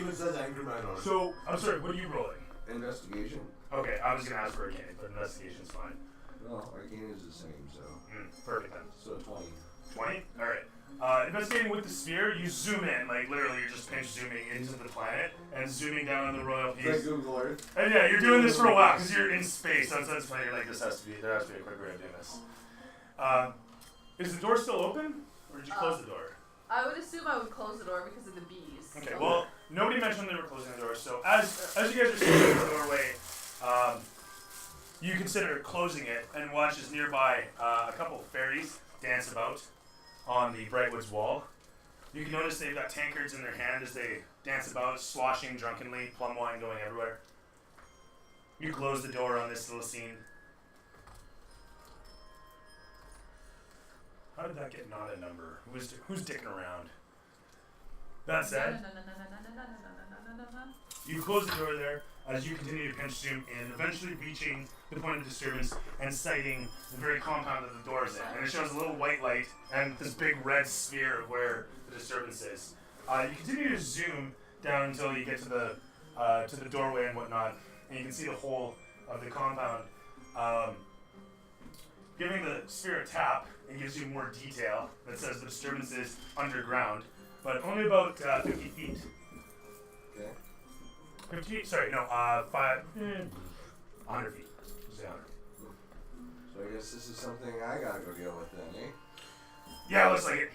even says Anchorman on it. So, I'm sorry, what are you rolling? Investigation. Okay, I was going to ask for Arcane, but investigation's fine. Well, Arcane is the same, so. Perfect then. So 20. 20? Alright. Investigating with the sphere, you zoom in, like literally you're just pinch zooming into the planet and zooming down on the royal piece. Like Google Earth. And yeah, you're doing this for a while because you're in space. That's funny. You're like, there has to be a quick way of doing this. Is the door still open? Or did you close the door? I would assume I would close the door because of the bees. Okay, well, nobody mentioned they were closing the door, so as you guys are standing in the doorway, you consider closing it and watch as nearby a couple of fairies dance about on the Brightwoods wall. You can notice they've got tankards in their hand as they dance about, sloshing drunkenly, plum wine going everywhere. You close the door on this little scene. How did that get not a number? Who's dicking around? That said, you close the door there as you continue to pinch zoom in, eventually reaching the point of disturbance and sighting the very compound that the door is in. And it shows a little white light and this big red sphere of where the disturbance is. You continue to zoom down until you get to the doorway and whatnot, and you can see the whole of the compound. Giving the sphere a tap, it gives you more detail that says the disturbance is underground, but only about 50 feet. Okay. 50 feet? Sorry, no, 100 feet. Just say 100. So I guess this is something I gotta go deal with then, eh? Yeah, looks like it.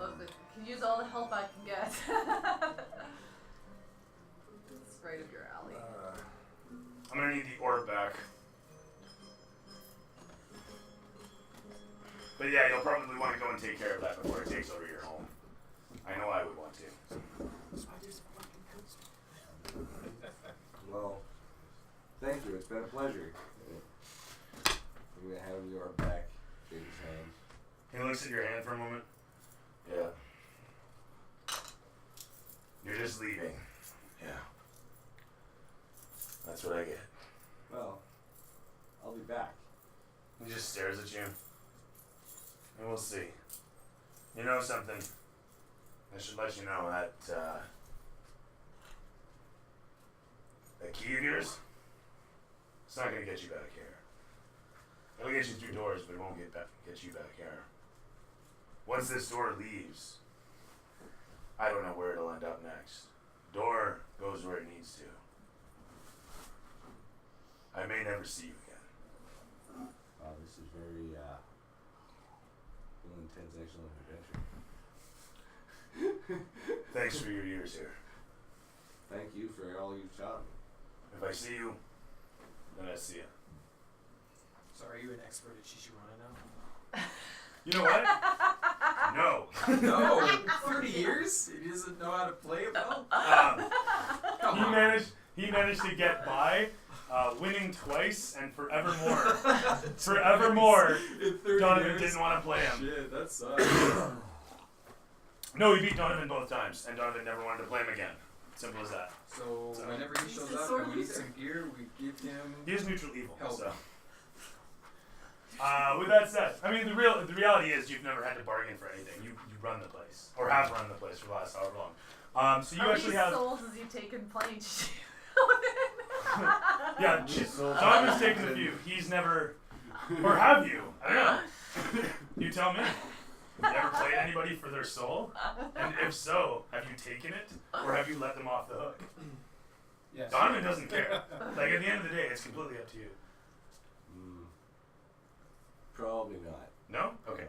Look, can use all the help I can get. It's right up your alley. I'm gonna need the orb back. But yeah, you'll probably want to go and take care of that before it takes over your home. I know I would want to. Well, thank you. It's been a pleasure. I'm gonna have your back, shake his hand. He looks at your hand for a moment. Yeah. You're just leaving. Yeah. That's what I get. Well, I'll be back. He just stares at you. And we'll see. You know something? I should let you know that, that key of yours, it's not going to get you back here. It'll get you through doors, but it won't get you back here. Once this door leaves, I don't know where it'll end up next. Door goes where it needs to. I may never see you again. Wow, this is very, intense, excellent adventure. Thanks for your years here. Thank you for all you've taught me. If I see you, then I see you. So are you an expert at Shishiwana now? You know what? No. No! 30 years? He doesn't know how to play it well? He managed to get by, winning twice, and forevermore. Forevermore, Donovan didn't want to play him. Shit, that sucks. No, he beat Donovan both times, and Donovan never wanted to play him again. Simple as that. So whenever he shows up and we need some gear, we give him... He is neutral evil, help. so... with that said, I mean, the reality is you've never had to bargain for anything. You run the place, or have run the place for the last however long. So you actually have... How many souls has he taken playing? Yeah, Donovan's taken a few. He's never... Or have you? I don't know. You tell me. You ever played anybody for their soul? And if so, have you taken it? Or have you let them off the hook? Yes. Donovan doesn't care. Like, at the end of the day, it's completely up to you. Probably not. No? Okay.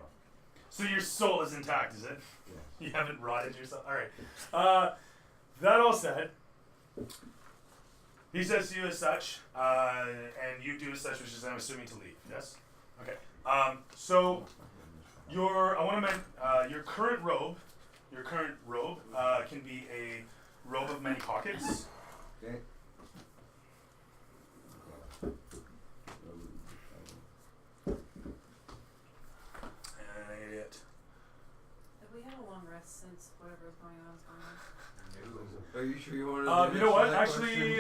So your soul is intact, is it? Yeah. You haven't rotted yourself? Alright. That all said, he says to you as such, and you do as such, which is, I'm assuming, to leave. Yes? Okay. So, your current robe can be a robe of many pockets. Okay. Have we had a long rest since whatever is going on is going on? Are you sure you want to? You know what? Actually,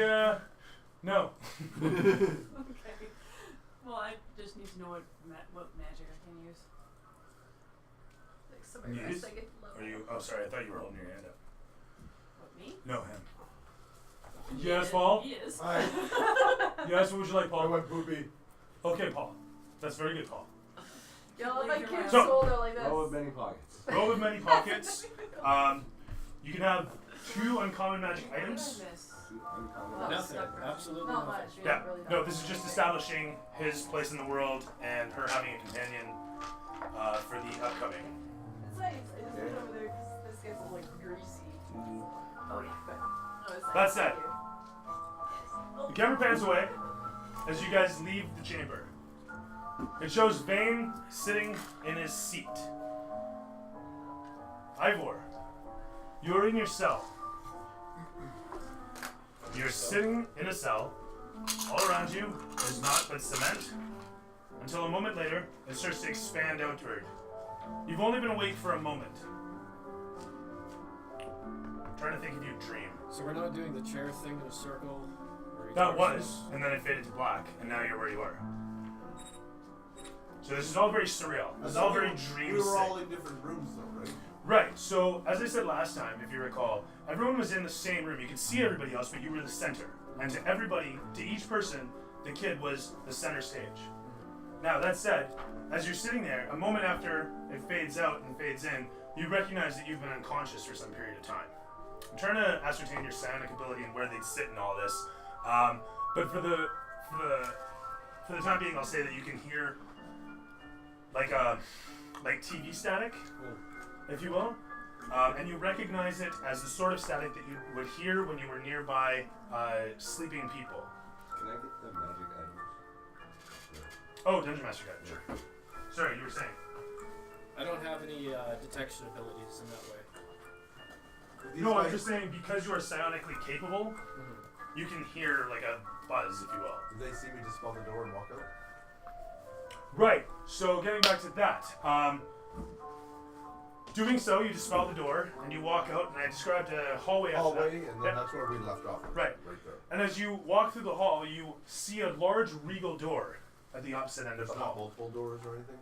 no. Okay. Well, I just need to know what magic I can use. Like So my Yes. rest I get low. Are you? Oh, sorry. I thought you were holding your hand up. What, me? No, him. He Yes, is. Paul? He is. Hi. Yes. What would you like, I Paul? went poopy. Okay, Paul. That's very good, Paul. Yeah, let my kids So- hold out like this. Roll with many pockets. Roll with many pockets. You can have 2 uncommon magic What did I items. miss? Oh, Nothing. stuck around. Absolutely Not nothing. much. Yeah. Really not No, much. this is just establishing his place in the world and her having a companion for the upcoming. It's nice. I just went over there because this gets all like greasy. Oh yeah, but no, it's nice. That said, Thank you. the camera pans away as you guys leave the chamber. It shows Vane sitting in his seat. Ivor, you're in your cell. You're sitting in a cell. All around you is naught but cement. Until a moment later, it starts to expand outward. You've only been awake for a moment. I'm trying to think if you dream. So we're not doing the chair thing in a circle? where he That talks was, and then it faded to black, and now you're where you are. So this is all very surreal. This is all very dream. We were all in different rooms though, right? Right, so as I said last time, if you recall, everyone was in the same room. You could see everybody else, but you were the center. And to everybody, to each person, the kid was the center stage. Now, that said, as you're sitting there, a moment after it fades out and fades in, you recognize that you've been unconscious for some period of time. I'm trying to ascertain your psionic ability and where they'd sit in all this. But for the time being, I'll say that you can hear like TV static, if you will, and you recognize it as the sort of static that you would hear when you were nearby sleeping people. Can I get the magic items? Oh, Dungeon Master Guide, sure. Sorry, you were saying. I don't have any detection abilities in that way. These No, I'm guys- just saying because you are psionically capable, you can hear like a buzz, if you will. Did they see me dispel the door and walk out? Right. So getting back to that, doing so, you dispel the door and you walk out, and I described a hallway after Hallway, that. and then Yep. that's where we left off. Right. Right there. And as you walk through the hall, you see a large regal door at the opposite end of There's the not hall. multiple doors or anything?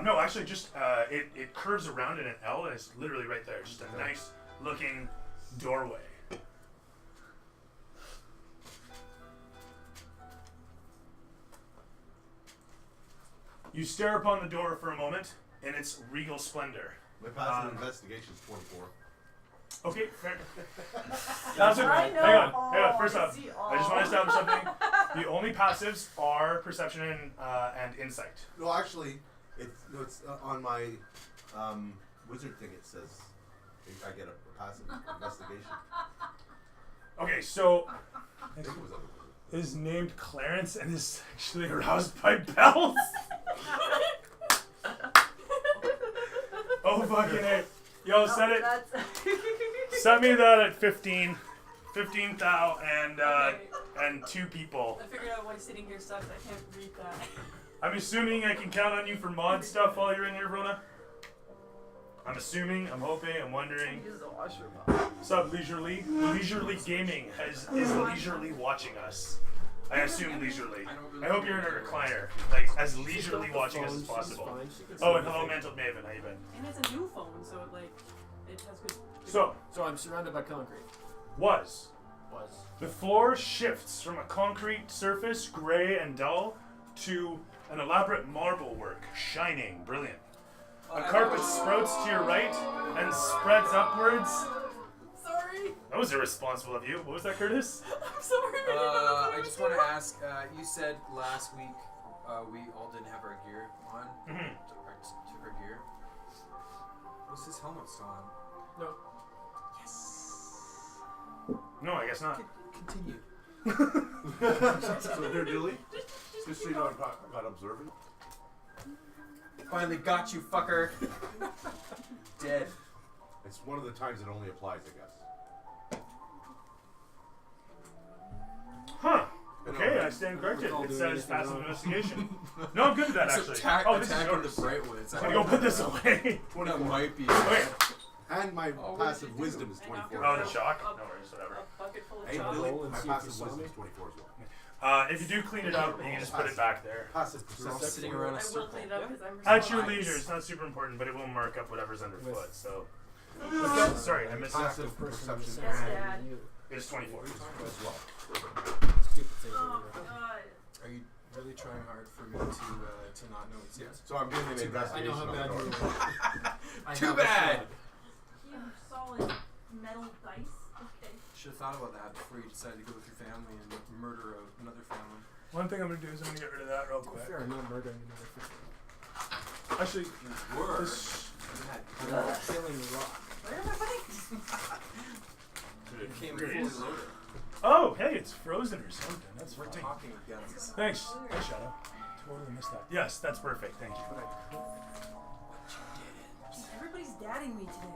No, actually, just it curves around in an L, and it's literally right there. Just a Okay. nice looking doorway. You stare upon the door for a moment in its regal splendor. My passive investigation is 24. Okay, fair. That's okay. I know. Hang on. Oh, First I off, see I just want to establish something. The only passives are perception and insight. No, actually, it's on my wizard thing. It says I get a passive investigation. Okay, so I think it was on the wizard. is named Clarence and is actually aroused by bells. Oh fucking A. Yo, set it. Set me that at 15. 15 thou and 2 people. I figured out why sitting here sucks. I can't read that. I'm assuming I can count on you for mod stuff while you're in here, Rona. I'm assuming, I'm hoping, I'm wondering. Use the washroom. What's up, Leisurely? Leisurely Gaming is leisurely watching us. I assume leisurely. I hope you're in a recliner, like as leisurely watching us as possible. Oh, and hello, Mantled Maven. How you been? And it's a new phone, so it has good. So, So I'm surrounded by concrete. was. Was. The floor shifts from a concrete surface, gray and dull, to an elaborate marble work, shining, brilliant. A carpet sprouts to your right and spreads upwards. Sorry. That was irresponsible of you. What was that, Curtis? I'm sorry. I just want to ask. You said last week we all didn't have our gear on. Mhm. Took our gear. Was his helmet still on? No. No, I guess not. Continue. So they're Dilly? Just so you know, I'm not observant. Finally got you, fucker. Dead. It's one of the times it only applies, I guess. Huh. Okay, I stand corrected. Recall It doing says anything passive wrong. investigation. No, I'm good at that It's actually. attack, Oh, this is attack on the yours. Brightwoods. I'm gonna go put this away. That might be. Okay. And my Oh, what did passive you do? wisdom is I knocked 24. Oh, the shock? No worries, whatever. A bucket full of Hey, chocolate. Billy, Roll and my see if passive you saw wisdom me. is 24 as well. If you do clean it up, you can just put it back there. Passive We're all perception. sitting around a I will circle. clean it up because I'm At your responsible. leisure, it's not super important, but it will mark up whatever's underfoot. So, Oh, sorry, I missed that. Passive perception. Yes, Dad. It's 24. As well. Stupid things. Oh, God. Are you really trying hard for me to not know it's Yes. So I'm doing an I investigation. know how on the bad door. you are. I Too have a bad. flood. You solid metal dice? Okay. Should have thought about that before you decided to go with your family and murder another family. One thing I'm gonna do is I'm gonna get rid of that real quick. Fair, I'm not murdering another person. Actually, You were. this I'm not killing the rock. Where are my bikes? It came There it fully is. loaded. Oh, hey, it's frozen or something. That's We're fine. talking guns. Thanks. Thanks, Shadow. Totally missed that. Yes, that's perfect. Thank you. Everybody's dadding me today.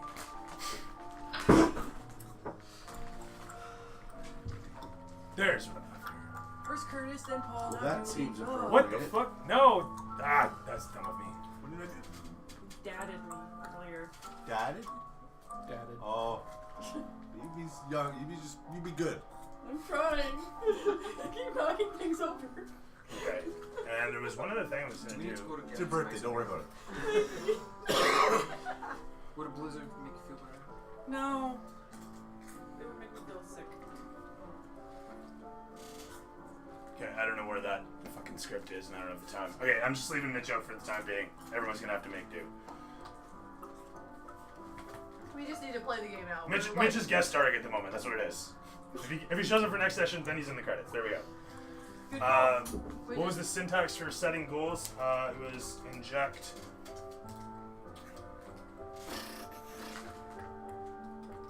There's what I'm after. First Curtis, then Paul. Well, now that Julie. seems Oh. appropriate. What the fuck? No! Ah, that's dumb of me. What did I do? Dadded me earlier. Daddy? Dadded. Oh. You be young. You be good. I'm trying. I keep knocking things over. Okay. And there was one other thing I was Do gonna we need to go do. to It's your birthday. Don't worry about it. Would a blizzard make you feel better? No. It would make me feel sick. Okay, I don't know where that fucking script is, and I don't have the time. Okay, I'm just leaving the joke for the time being. Everyone's gonna have to make do. We just need to play the game out. Mitch is guest starring at the moment. That's what it is. If he shows up for next session, then he's in the credits. There we go. Good call. What was the syntax for setting goals? It was inject.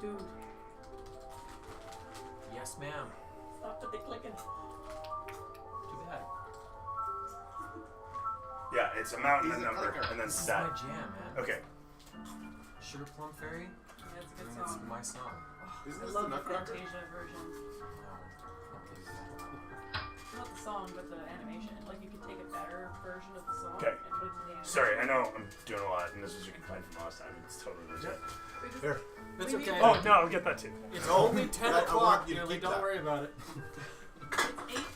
Dude, Yes, ma'am. stop with the clicking. Too bad. Yeah, it's amount and He's then a number, clicker. and then This is stat. my jam, man. Okay. Sugar Plum Fairy? That's a good That's song. my song. Isn't I this love the the Nutcracker? Fantasia version. No. Can't believe that. Not the song, but the animation. Like you could take a better version of the song Okay. and put it to the animation. Sorry, I know I'm doing a lot, and this is your complaint from last time. It's totally legit. We just- Here. It's We need- okay. Oh, no, I'll get that too. It's No, only 10 I o'clock, want you to Billy. keep Don't that. worry about it. It's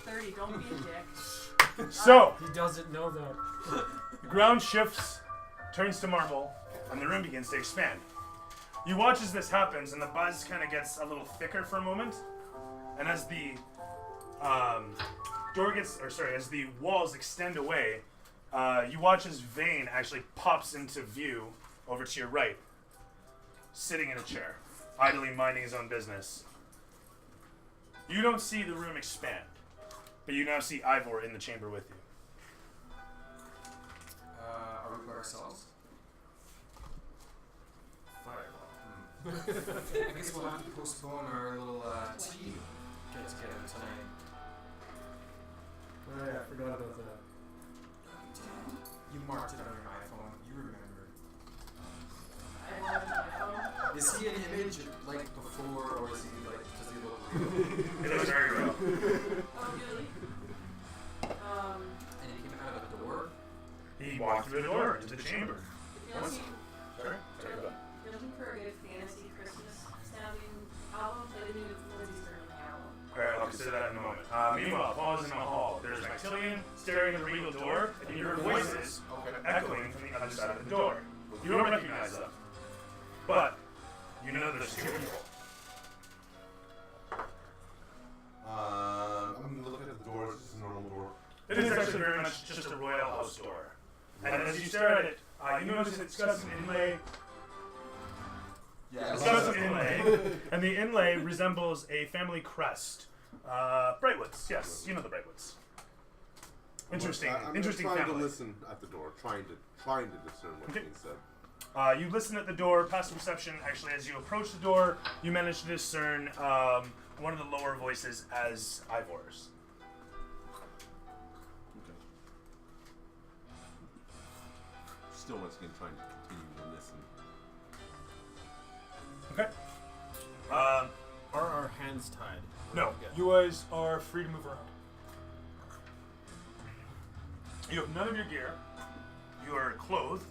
8:30. Don't be a dick. So, He doesn't know that. the ground shifts, turns to marble, and the room begins to expand. You watch as this happens, and the buzz kind of gets a little thicker for a moment. And as the as the walls extend away, you watch as Vane actually pops into view over to your right, sitting in a chair, idly minding his own business. You don't see the room expand, but you now see Ivor in the chamber with you. Are we by ourselves? I guess we'll have to postpone our little tea get together tonight. Oh yeah, I forgot about that. You marked it on your iPhone. You remember. I have an iPhone. Is he an image like before, or is he like does he look real? It looks very real. Oh, really? And he came out of a door. He walked through the door into the chamber. If you're looking, Sorry? Sorry about if you're looking for a good fantasy Christmas sounding album, I didn't even Lindsay's Sterling album. Alright, I'll consider that in a moment. Meanwhile, Paul is in the hall. There's Maxillian staring at the regal door, and you hear voices echoing from the other side of the door. You don't recognize them, but you know there's two people. I'm gonna look at the door. It's just a normal door. It is actually very much just a royal house door. And as you stare at it, you notice it's got some inlay. Yeah. It's got some inlay, and the inlay resembles a family crest. Brightwoods, yes, you know the Brightwoods. Interesting, I'm interesting trying family. to listen at the door, trying to discern what's Okay. being said. You listen at the door, passive perception. Actually, as you approach the door, you manage to discern one of the lower voices as Ivor's. Okay. Still once again trying to continue to listen. Okay. Are our hands tied? No, you guys are free to move around. You have none of your gear. You are clothed.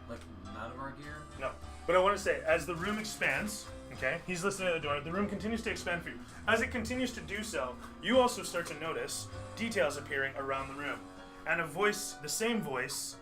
Like none of our gear. No. But I want to say, as the room expands, Okay, he's listening at the door. The room continues to expand for you. As it continues to do so, you also start to notice details appearing around the room. And a voice, the same voice,